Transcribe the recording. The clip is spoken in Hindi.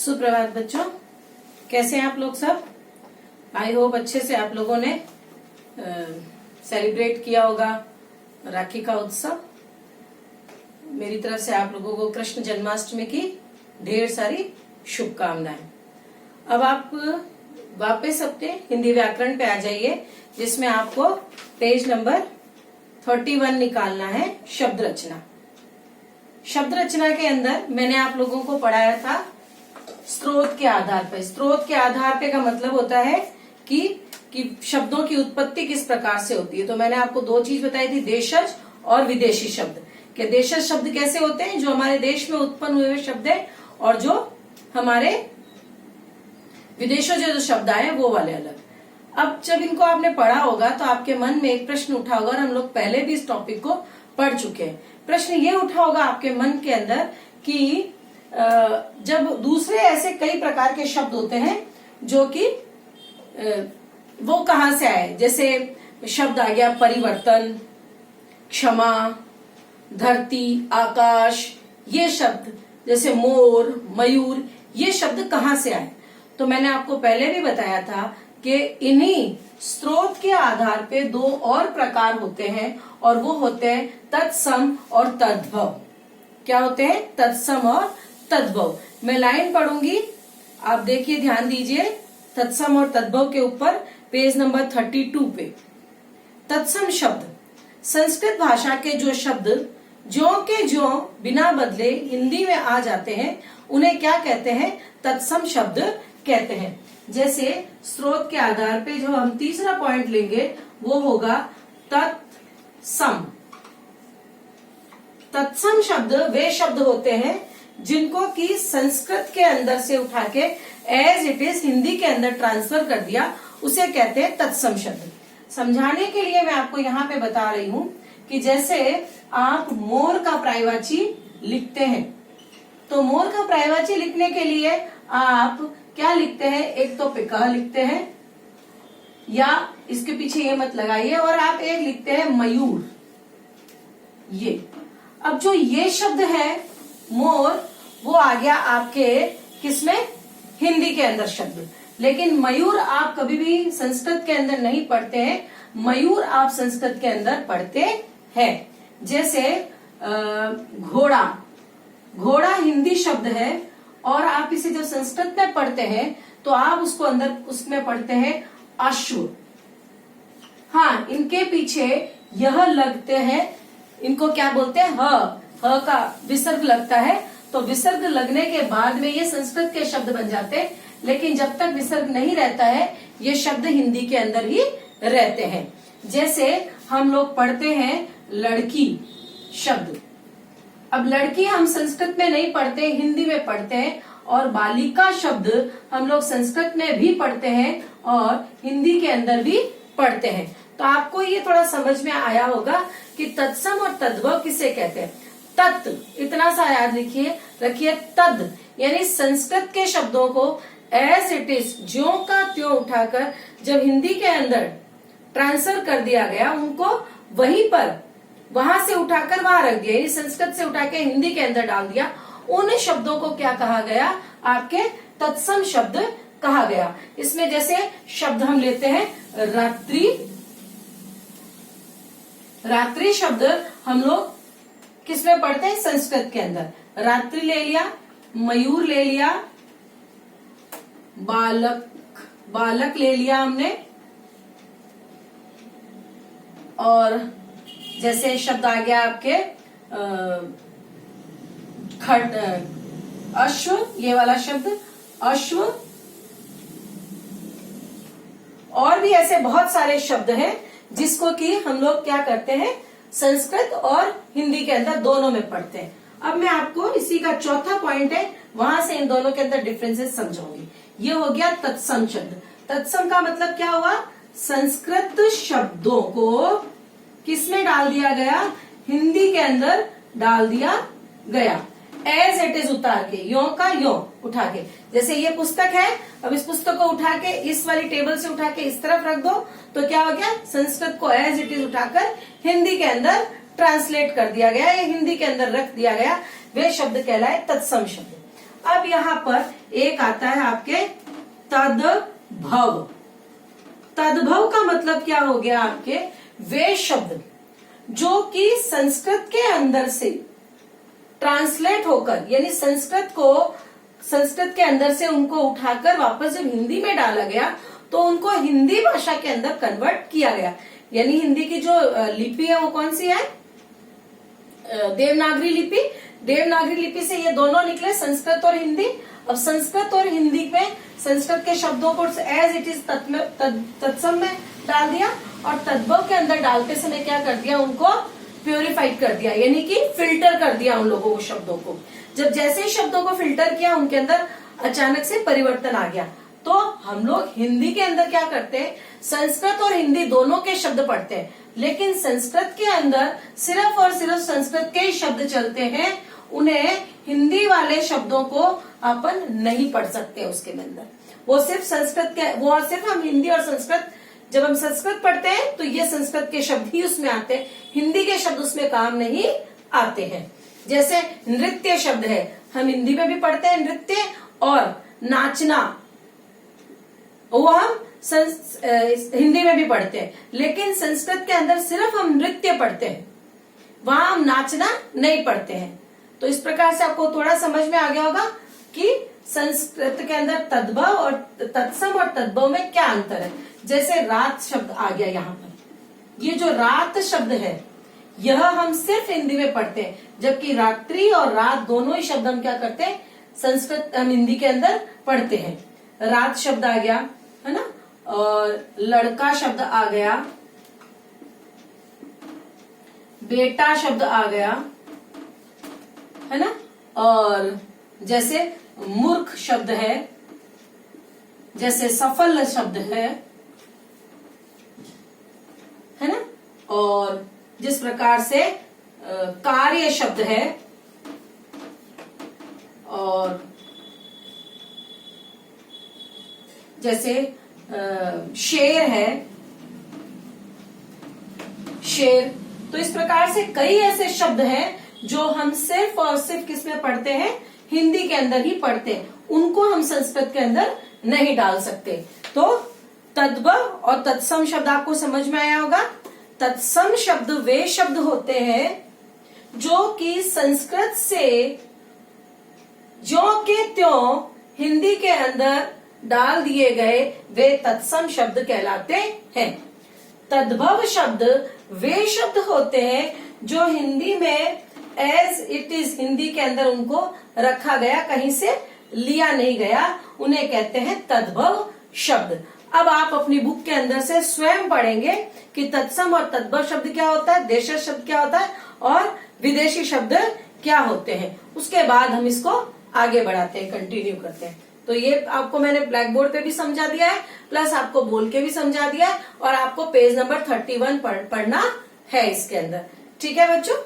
सुप्रभात बच्चों, कैसे हैं आप लोग सब। आई होप अच्छे से आप लोगों ने सेलिब्रेट किया होगा राखी का उत्सव। मेरी तरफ से आप लोगों को कृष्ण जन्माष्टमी की ढेर सारी शुभकामनाएं। अब आप वापस अपने हिंदी व्याकरण पे आ जाइए, जिसमें आपको पेज नंबर 31 निकालना है। शब्द रचना। शब्द रचना के अंदर मैंने आप लोगों को पढ़ाया था स्रोत के आधार पर। स्रोत के आधार पे का मतलब होता है कि शब्दों की उत्पत्ति किस प्रकार से होती है। तो मैंने आपको दो चीज बताई थी, देशज और विदेशी शब्द। कि देशज शब्द कैसे होते हैं, जो हमारे देश में उत्पन्न हुए हुए शब्द है, और जो हमारे विदेशों से जो शब्द आए वो वाले अलग। अब जब इनको आपने पढ़ा होगा तो आपके मन में एक प्रश्न उठा होगा, और हम लोग पहले भी इस टॉपिक को पढ़ चुके हैं। प्रश्न ये उठा होगा आपके मन के अंदर कि जब दूसरे ऐसे कई प्रकार के शब्द होते हैं जो कि वो कहाँ से आए। जैसे शब्द आ गया परिवर्तन, क्षमा, धरती, आकाश, ये शब्द जैसे मोर, मयूर, ये शब्द कहाँ से आए। तो मैंने आपको पहले भी बताया था कि इन्हीं स्रोत के आधार पे दो और प्रकार होते हैं, और वो होते हैं तत्सम और तद्भव। क्या होते हैं? तत्सम और तद्भव। मैं लाइन पढ़ूंगी, आप देखिए, ध्यान दीजिए। तत्सम और तद्भव के ऊपर पेज नंबर 32 पे। तत्सम शब्द, संस्कृत भाषा के जो शब्द ज्यों के ज्यों बिना बदले हिंदी में आ जाते हैं, उन्हें क्या कहते हैं? तत्सम शब्द कहते हैं। जैसे स्रोत के आधार पे जो हम तीसरा पॉइंट लेंगे वो होगा तत्सम। तत्सम शब्द वे शब्द होते हैं जिनको कि संस्कृत के अंदर से उठा के एज इट इज हिंदी के अंदर ट्रांसफर कर दिया, उसे कहते हैं तत्सम शब्द। समझाने के लिए मैं आपको यहाँ पे बता रही हूँ कि जैसे आप मोर का पर्यायवाची लिखते हैं, तो मोर का पर्यायवाची लिखने के लिए आप क्या लिखते हैं? एक तो पिका लिखते हैं, या इसके पीछे ये मत लगाइए, और आप एक लिखते हैं मयूर। ये अब जो ये शब्द है मोर, वो आ गया आपके किसमें? हिंदी के अंदर शब्द। लेकिन मयूर आप कभी भी संस्कृत के अंदर नहीं पढ़ते हैं, मयूर आप संस्कृत के अंदर पढ़ते हैं। जैसे घोड़ा, घोड़ा हिंदी शब्द है, और आप इसे जब संस्कृत में पढ़ते हैं तो आप उसको अंदर उसमें पढ़ते हैं अश्व। हाँ, इनके पीछे यह लगते हैं, इनको क्या बोलते हैं? ह का विसर्ग लगता है, तो विसर्ग लगने के बाद में ये संस्कृत के शब्द बन जाते हैं। लेकिन जब तक विसर्ग नहीं रहता है, ये शब्द हिंदी के अंदर ही रहते हैं। जैसे हम लोग पढ़ते हैं लड़की शब्द। अब लड़की हम संस्कृत में नहीं पढ़ते, हिंदी में पढ़ते हैं, और बालिका शब्द हम लोग संस्कृत में भी पढ़ते हैं और हिंदी के अंदर भी पढ़ते हैं। तो आपको ये थोड़ा समझ में आया होगा कि तत्सम और तद्भव किसे कहते हैं। तत्, इतना सा याद रखिए, तद यानी संस्कृत के शब्दों को एज इट इज ज्यों का त्यों उठाकर जब हिंदी के अंदर ट्रांसफर कर दिया गया, उनको वहीं पर वहां से उठाकर वहां रख दिया, संस्कृत से उठा के हिंदी के अंदर डाल दिया। उन शब्दों को क्या कहा गया? आपके तत्सम शब्द कहा गया। इसमें जैसे शब्द हम लेते हैं रात्रि। रात्रि शब्द हम लोग किसमें पढ़ते हैं? संस्कृत के अंदर। रात्रि ले लिया, मयूर ले लिया, बालक, बालक ले लिया हमने, और जैसे शब्द आ गया आपके अश्व, ये वाला शब्द अश्व। और भी ऐसे बहुत सारे शब्द हैं जिसको कि हम लोग क्या करते हैं? संस्कृत और हिंदी के अंदर दोनों में पढ़ते हैं। अब मैं आपको इसी का चौथा पॉइंट है, वहां से इन दोनों के अंदर डिफरेंसेस समझाऊंगी। ये हो गया तत्सम शब्द। तत्सम का मतलब क्या हुआ? संस्कृत शब्दों को किसमें डाल दिया गया? हिंदी के अंदर डाल दिया गया, एज इट इज उतार के, यों का यों उठा के। जैसे ये पुस्तक है, अब इस पुस्तक को उठा के इस वाली टेबल से उठा के इस तरफ रख दो, तो क्या हो गया? संस्कृत को एज इट इज उठाकर हिंदी के अंदर ट्रांसलेट कर दिया गया, या हिंदी के अंदर रख दिया गया। वे शब्द कहलाए तत्सम शब्द। अब यहाँ पर एक आता है आपके तद्भव। तद्भव का मतलब क्या हो गया आपके, वे शब्द जो कि संस्कृत के अंदर से ट्रांसलेट होकर, यानी संस्कृत के अंदर से उनको उठाकर वापस जब हिंदी में डाला गया तो उनको हिंदी भाषा के अंदर कन्वर्ट किया गया। यानी हिंदी की जो लिपि है वो कौन सी है, देवनागरी लिपि। देवनागरी लिपि से ये दोनों निकले, संस्कृत और हिंदी। अब संस्कृत और हिंदी में संस्कृत के शब्दों को एज इट इज तत्सम में डाल दिया और तद्भव के अंदर डालते समय क्या कर दिया, उनको प्योरीफाइड कर दिया, यानी कि फिल्टर कर दिया उन लोगों को, शब्दों को। जब जैसे ही शब्दों को फिल्टर किया उनके अंदर अचानक से परिवर्तन आ गया। तो हम लोग हिंदी के अंदर क्या करते हैं, संस्कृत और हिंदी दोनों के शब्द पढ़ते हैं, लेकिन संस्कृत के अंदर सिर्फ और सिर्फ संस्कृत के ही शब्द चलते हैं, उन्हें हिंदी वाले शब्दों को अपन नहीं पढ़ सकते उसके अंदर। वो सिर्फ संस्कृत के, वो सिर्फ हम हिंदी और संस्कृत, जब हम संस्कृत पढ़ते हैं तो ये संस्कृत के शब्द ही उसमें आते हैं, हिंदी के शब्द उसमें काम नहीं आते हैं। जैसे नृत्य शब्द है, हम हिंदी में भी पढ़ते हैं नृत्य, और नाचना वो हम हिंदी में भी पढ़ते हैं, लेकिन संस्कृत के अंदर सिर्फ हम नृत्य पढ़ते हैं, वहां हम नाचना नहीं पढ़ते हैं। तो इस प्रकार से आपको थोड़ा समझ में आ गया होगा कि संस्कृत के अंदर तद्भव और तत्सम और तद्भव में क्या अंतर है। जैसे रात शब्द आ गया यहाँ पर, ये जो रात शब्द है यह हम सिर्फ हिंदी में पढ़ते हैं, जबकि रात्रि और रात दोनों ही शब्द हम क्या करते हैं, संस्कृत हम हिंदी के अंदर पढ़ते हैं। रात शब्द आ गया है ना, और लड़का शब्द आ गया, बेटा शब्द आ गया है ना, और जैसे मूर्ख शब्द है, जैसे सफल शब्द है ना, और जिस प्रकार से कार्य शब्द है, और जैसे शेर है, शेर। तो इस प्रकार से कई ऐसे शब्द हैं जो हम सिर्फ और सिर्फ किसमें पढ़ते हैं, हिंदी के अंदर ही पढ़ते हैं, उनको हम संस्कृत के अंदर नहीं डाल सकते। तो तद्भव और तत्सम शब्द आपको समझ में आया होगा। तत्सम शब्द वे शब्द होते हैं जो कि संस्कृत से ज्यों के त्यों हिंदी के अंदर डाल दिए गए, वे तत्सम शब्द कहलाते हैं। तद्भव शब्द वे शब्द होते हैं जो हिंदी में एज इट इज, हिंदी के अंदर उनको रखा गया, कहीं से लिया नहीं गया, उन्हें कहते हैं तद्भव शब्द। अब आप अपनी बुक के अंदर से स्वयं पढ़ेंगे कि तत्सम और तद्भव शब्द क्या होता है, देशज शब्द क्या होता है, और विदेशी शब्द क्या होते हैं। उसके बाद हम इसको आगे बढ़ाते हैं, कंटिन्यू करते हैं। तो ये आपको मैंने ब्लैक बोर्ड पे भी समझा दिया है, प्लस आपको बोल के भी समझा दिया है, और आपको पेज नंबर 31 पढ़ना है इसके अंदर। ठीक है बच्चों।